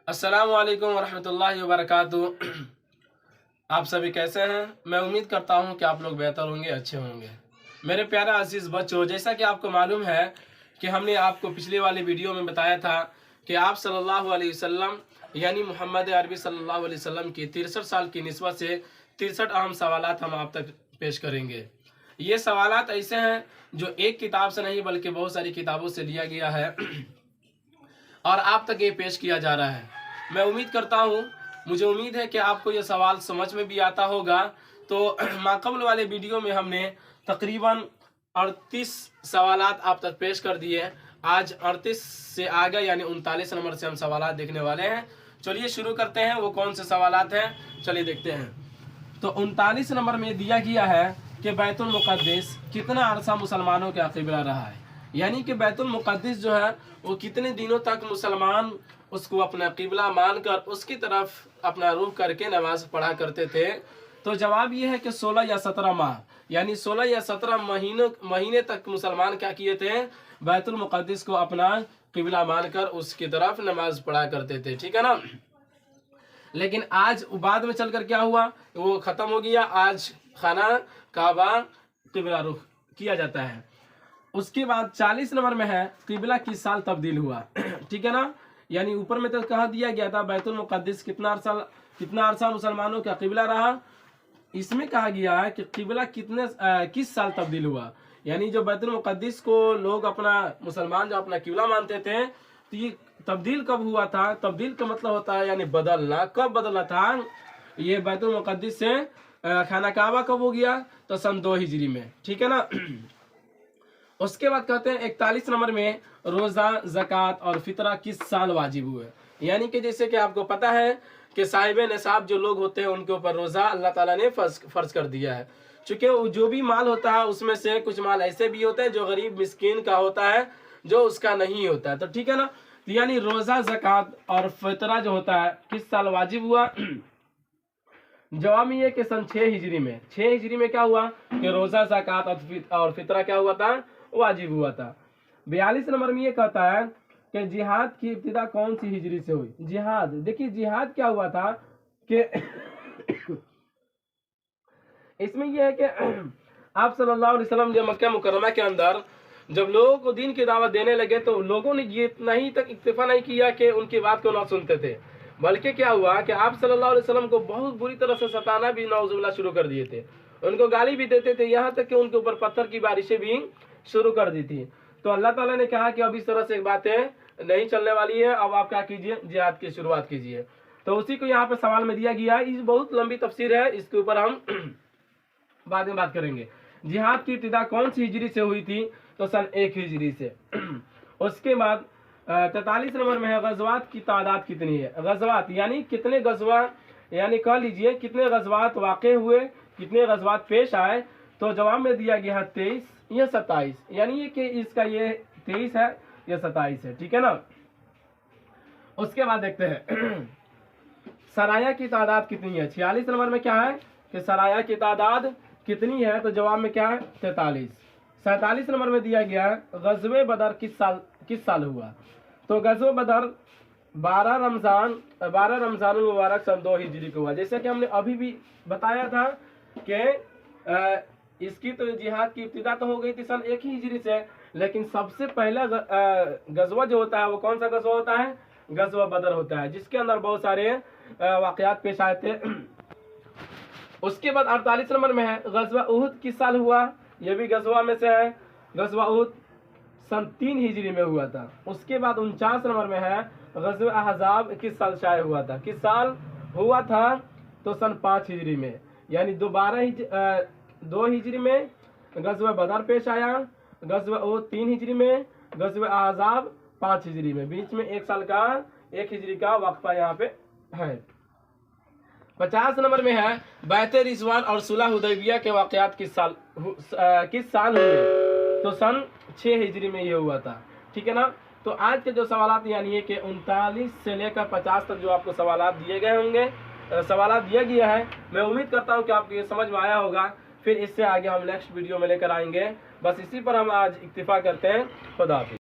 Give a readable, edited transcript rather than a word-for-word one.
अस्सलामु अलैकुम वरहमतुल्लाहि वबरकातुहू। आप सभी कैसे हैं? मैं उम्मीद करता हूं कि आप लोग बेहतर होंगे, अच्छे होंगे। मेरे प्यारे अजीज़ बच्चों, जैसा कि आपको मालूम है कि हमने आपको पिछली वाली वीडियो में बताया था कि आप सल्लल्लाहु अलैहि वसल्लम यानी मोहम्मद अरबी सल्लल्लाहु अलैहि वसल्लम की 63 साल की निस्बत से 63 अहम सवालात हम आप तक पेश करेंगे। ये सवालात ऐसे हैं जो एक किताब से नहीं बल्कि बहुत सारी किताबों से लिया गया है और आप तक ये पेश किया जा रहा है। मैं उम्मीद करता हूँ, मुझे उम्मीद है कि आपको ये सवाल समझ में भी आता होगा। तो माक़बल वाले वीडियो में हमने तकरीबन 38 सवालात आप तक पेश कर दिए। आज 38 से आगे यानी 39 नंबर से हम सवालात देखने वाले हैं। चलिए शुरू करते हैं। वो कौन से सवालात हैं, चलिए देखते हैं। तो 39 नंबर में दिया गया है कि बैतुल मुक़द्दिस कितना अरसा मुसलमानों का क़िबला रहा है, यानी कि बैतुल मुक़द्दिस जो है वो कितने दिनों तक मुसलमान उसको अपना क़िबला मानकर उसकी तरफ अपना रुख करके नमाज पढ़ा करते थे। तो जवाब ये है कि 16 या 17 माह, यानी 16 या 17 महीने तक मुसलमान क्या किए थे, बैतुल मुक़द्दिस को अपना क़िबला मानकर उसकी तरफ नमाज पढ़ा करते थे। ठीक है ना। लेकिन आज बाद में चलकर क्या हुआ, वो ख़त्म हो गया। आज खाना काबा क़िबला रुख किया जाता है। उसके बाद 40 नंबर में है क़िबला किस साल तब्दील हुआ। ठीक है ना। यानी ऊपर में तो कहा दिया गया था बैतुल मुक़द्दिस कितना अरसा मुसलमानों का क़िबला रहा। इसमें कहा गया है कि क़िबला किस साल तब्दील हुआ, यानी जो बैतुल मुक़द्दिस को लोग अपना मुसलमान जो अपना क़िबला मानते थे, तो ये तब्दील कब हुआ था। तब्दील का मतलब होता है यानी बदलना। कब बदला था ये बैतुल मुक़द्दिस से खाना काबा कब हो गया, तो सन 2 हिजरी में। ठीक है ना। उसके बाद कहते हैं 41 नंबर में रोज़ा, ज़कात और फितरा किस साल वाजिब हुए। यानी कि जैसे कि आपको पता है कि साहिब निसाब जो लोग होते हैं उनके ऊपर रोज़ा अल्लाह ताला ने फ़र्ज कर दिया है। चूँकि जो भी माल होता है उसमें से कुछ माल ऐसे भी होते हैं जो गरीब मिस्कीन का होता है, जो उसका नहीं होता है। तो ठीक है ना। तो यानी रोज़ा, ज़कात और फितरा जो होता है किस साल वाजिब हुआ। जवाब में ये कि सन 6 हिजरी में। 6 हिजरी में क्या हुआ कि रोज़ा, ज़कात और फितरा क्या हुआ था, वाजिब हुआ था। 42 नंबर में ये कहता है कि जिहाद की इब्तिदा कौन सी हिजरी से हुई। जिहाद, देखिए जिहाद क्या हुआ था कि इसमें यह है कि आप सल्लल्लाहु अलैहि वसल्लम जब मक्का मुकर्रमा के अंदर जब लोगों को दीन की दावत देने लगे, तो लोगों ने ये इतना ही तक इक्तिफा नहीं किया कि उनकी बात को ना सुनते थे, बल्कि क्या हुआ कि आप सल्लल्लाहु अलैहि वसल्लम को बहुत बुरी तरह से सताना भी नाउज़ुबिल्लाह शुरू कर दिए थे। उनको गाली भी देते थे, यहाँ तक कि उनके ऊपर पत्थर की बारिशें भी शुरू कर दी थी। तो अल्लाह ताला ने कहा कि अब इस तरह से बातें नहीं चलने वाली है, अब आप क्या कीजिए, जिहाद की शुरुआत कीजिए। तो उसी को यहाँ पे सवाल में दिया गया है। इस बहुत लंबी तफसीर है, इसके ऊपर हम बाद में बात करेंगे। जिहाद की इब्तिदा कौन सी हिजरी से हुई थी, तो सन 1 हिजरी से। उसके बाद 43 नंबर में है गज़वात की तादाद कितनी है। गज़वात यानी कितने गज़वा, यानी कह लीजिए कितने गज़वात वाक़े हुए, कितने गज़वात पेश आए। तो जवाब में दिया गया है 23 या 27, यानी ये कि इसका ये 23 है या 27 है। ठीक है ना। उसके बाद देखते हैं सराया की तादाद कितनी है। 46 नंबर में क्या है कि सराया की तादाद कितनी है, तो जवाब में क्या है 43। 47 नंबर में दिया गया है ग़ज़वे बदर किस साल हुआ। तो ग़ज़वे बदर 12 रमज़ानुल मुबारक सन 2 हिजरी को हुआ। जैसे कि हमने अभी भी बताया था कि इसकी तो जिहाद की इब्तिदा तो हो गई थी सन 1 हिजरी से, लेकिन सबसे पहला गज़वा जो होता है वो कौन सा गज़वा होता है, गज़वा बदर होता है, जिसके अंदर बहुत सारे वाक़यात पेश आए थे। उसके बाद 48 नंबर में है गज़वा उहुद किस साल हुआ। यह भी गज़वा में से है। गज़वा उहुद सन 3 हिजरी में हुआ था। उसके बाद 49 नंबर में है गज़वा अहज़ाब किस साल शाये हुआ था। किस साल हुआ था, तो सन 5 हिजरी में, यानी 2 हिजरी में गज़वा बदर पेश आया, गज़वा उहुद 3 हिजरी में, गज़वा अहज़ाब 5 हिजरी में। बीच में 1 साल का 1 हिजरी का वक्फा यहाँ पे है। 50 नंबर में है बैत रिज़वान और सुलह हुदैबिया के वाक़यात किस साल हुए। तो सन 6 हिजरी में ये हुआ था। ठीक है ना। तो आज के जो सवालात यानी है कि 39 से लेकर 50 तक जो आपको सवालात दिए गए होंगे, सवालात दिया गया है। मैं उम्मीद करता हूँ कि आपको ये समझ में आया होगा। फिर इससे आगे हम नेक्स्ट वीडियो में लेकर आएंगे। बस इसी पर हम आज इक्तिफा करते हैं। खुदा हाफ़िज़।